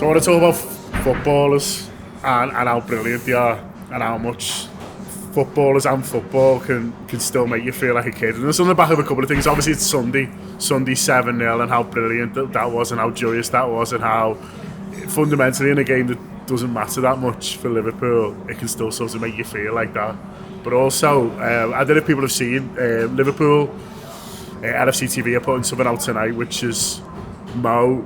So I want to talk about footballers and how brilliant they are and how much footballers and football can still make you feel like a kid. And it's on the back of a couple of things. Obviously it's Sunday 7-0, and how brilliant that was and how joyous that was, and how fundamentally in a game that doesn't matter that much for Liverpool, it can still sort of make you feel like that. But also, I don't know if people have seen Liverpool, LFC TV are putting something out tonight, which is Mo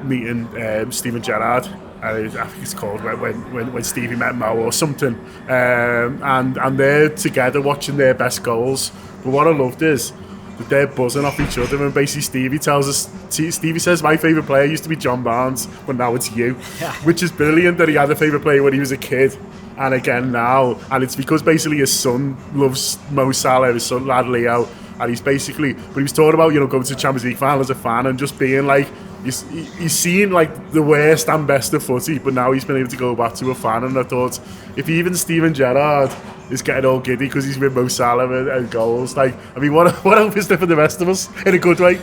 meeting Steven Gerrard. I think it's called when Stevie met Mo or something, and they're together watching their best goals. But what I loved is that they're buzzing off each other, and basically Stevie says my favourite player used to be John Barnes, but now it's you. Which is brilliant that he had a favourite player when he was a kid, and again now, and it's because basically his son loves Mo Salah, his son lad Leo, and he's basically, but he was talking about, going to the Champions League final as a fan and just being like, he's seen like the worst and best of footy, but now he's been able to go back to a fan. And I thought, if even Steven Gerrard is getting all giddy because he's with Mo Salah and goals, like, I mean, what hope is there for the rest of us in a good way?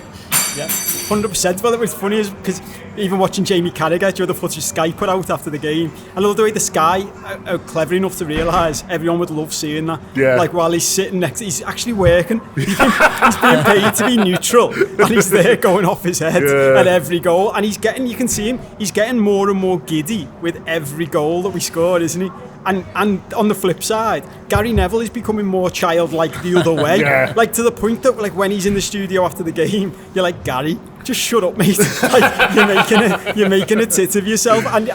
Yeah, 100%. Well, it was funny because even watching Jamie Carragher, the footage Sky put out after the game, I love the way the Sky are clever enough to realise everyone would love seeing that. Yeah. Like while he's sitting next, he's actually working. He's being paid to be neutral, and he's there going off his head at every goal. And you can see him, he's getting more and more giddy with every goal that we score, isn't he? And on the flip side, Gary Neville is becoming more childlike the other way. Like to the point that like when he's in the studio after the game, you're like, Gary, just shut up, mate. Like you're making a tit of yourself. And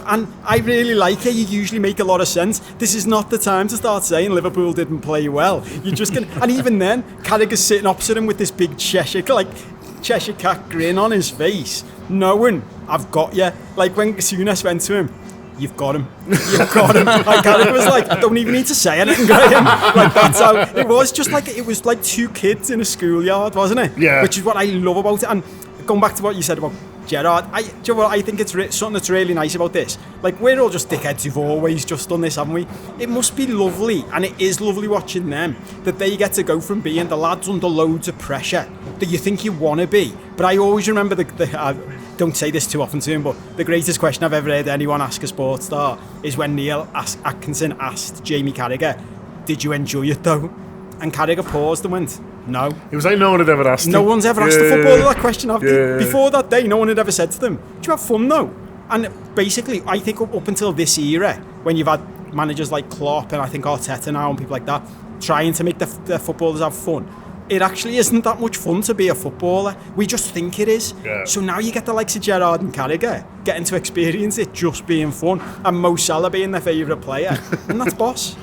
I really like it. You usually make a lot of sense. This is not the time to start saying Liverpool didn't play well. You're just gonna, and even then, Carragher's sitting opposite him with this big Cheshire cat grin on his face, knowing I've got you. Like when Souness went to him, you've got him. You've got him. Like Carragher was like, I don't even need to say anything, Graham. Like that's how it was. Just like it was like two kids in a schoolyard, wasn't it? Yeah. Which is what I love about it. And going back to what you said about Gerrard, do you know what I think it's something that's really nice about this. Like we're all just dickheads who've always just done this, haven't we? It must be lovely, and it is lovely watching them, that they get to go from being the lads under loads of pressure that you think you want to be. But I always remember I don't say this too often to him, but the greatest question I've ever heard anyone ask a sports star is when Neil Atkinson asked Jamie Carragher, did you enjoy it though? And Carragher paused and went, no. It was like no one had ever asked him. No one's ever asked a footballer that question, have they? Before that day, no one had ever said to them, did you have fun though? And basically, I think up until this era, when you've had managers like Klopp and I think Arteta now and people like that, trying to make the footballers have fun, it actually isn't that much fun to be a footballer. We just think it is. Yeah. So now you get the likes of Gerrard and Carragher getting to experience it just being fun, and Mo Salah being their favourite player. And that's boss.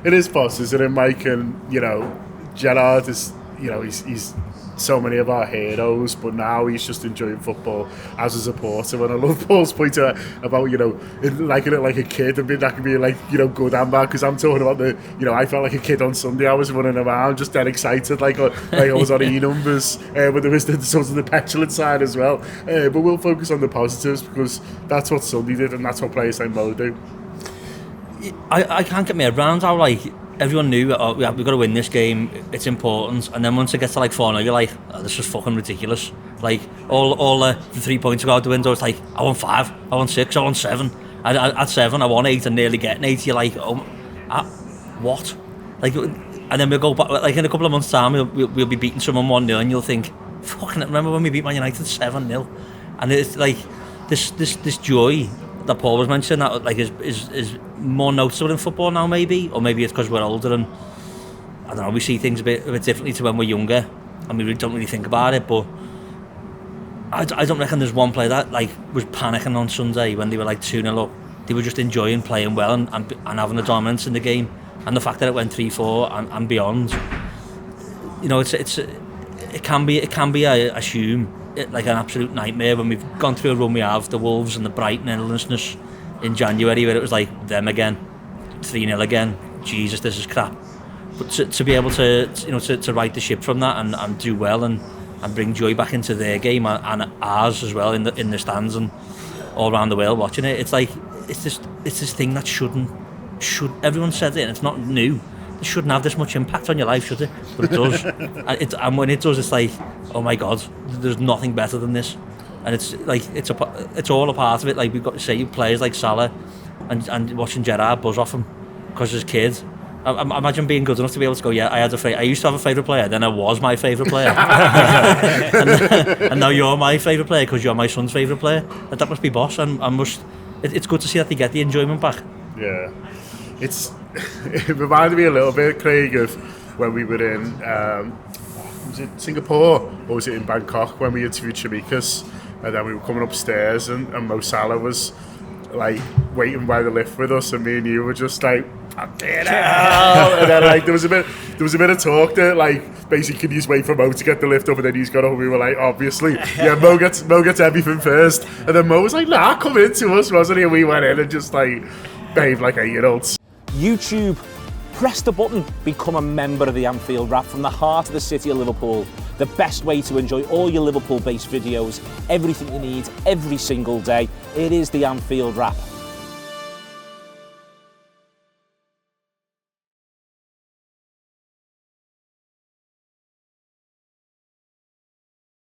It is boss, isn't it, Mike? And, Gerrard is, he's so many of our heroes, but now he's just enjoying football as a supporter. And I love Paul's point about, liking it like a kid, and that can be like, good and bad, because I'm talking about I felt like a kid on Sunday. I was running around just dead excited, like I was on E-numbers, but there was the sort of the petulant side as well. But we'll focus on the positives, because that's what Sunday did, and that's what players like Mo do. I can't get my head around how everyone knew we've got to win this game, it's important, and then once it gets to 4-0 you're like, this is fucking ridiculous. Like all the 3 points go out the window. It's like, I want 5, I want 6, I want 7. At 7 I want 8 and nearly getting 8. You're like, what? And then we'll go back, in a couple of months time we'll be beating someone 1-0 and you'll think, fucking remember when we beat Man United 7-0? And it's like this joy that Paul was mentioning that is more noticeable in football now, maybe, or maybe it's because we're older and I don't know, we see things a bit differently to when we're younger and we don't really think about it. But I don't reckon there's one player that was panicking on Sunday when they were 2-0 up. They were just enjoying playing well and having the dominance in the game, and the fact that it went 3-4 and beyond. It can be I assume an absolute nightmare when we've gone through a run we have, the Wolves and the Brighton endlessness in January, where it was like them again, 3-0 again, Jesus, this is crap. But to be able to right the ship from that and do well and bring joy back into their game and ours as well in the stands and all around the world watching it, it's this thing that should everyone said it, and it's not new. It shouldn't have this much impact on your life, should it? But it does. And when it does, it's like, oh my God, there's nothing better than this. and it's all a part of it. Like we've got to say players like Salah and watching Gerrard buzz off him because his kid. I imagine being good enough to be able to go, I used to have a favourite player, then I was my favourite player. and now you're my favourite player because you're my son's favourite player. That must be boss, and it's good to see that they get the enjoyment back. Yeah. It reminded me a little bit, Craig, of when we were in, was it Singapore or was it in Bangkok when we interviewed Chamikas, and then we were coming upstairs and Mo Salah was like waiting by the lift with us, and me and you were just like, fucking hell. And then like there was a bit of talk that like basically can you just wait for Mo to get the lift up and then he's got up. We were like, obviously, yeah, Mo gets everything first, and then Mo was like, nah, come into us, wasn't he? And we went in and just like behaved like 8-year-olds. YouTube, press the button, become a member of the Anfield Wrap from the heart of the city of Liverpool. The best way to enjoy all your Liverpool-based videos, everything you need, every single day. It is the Anfield Wrap.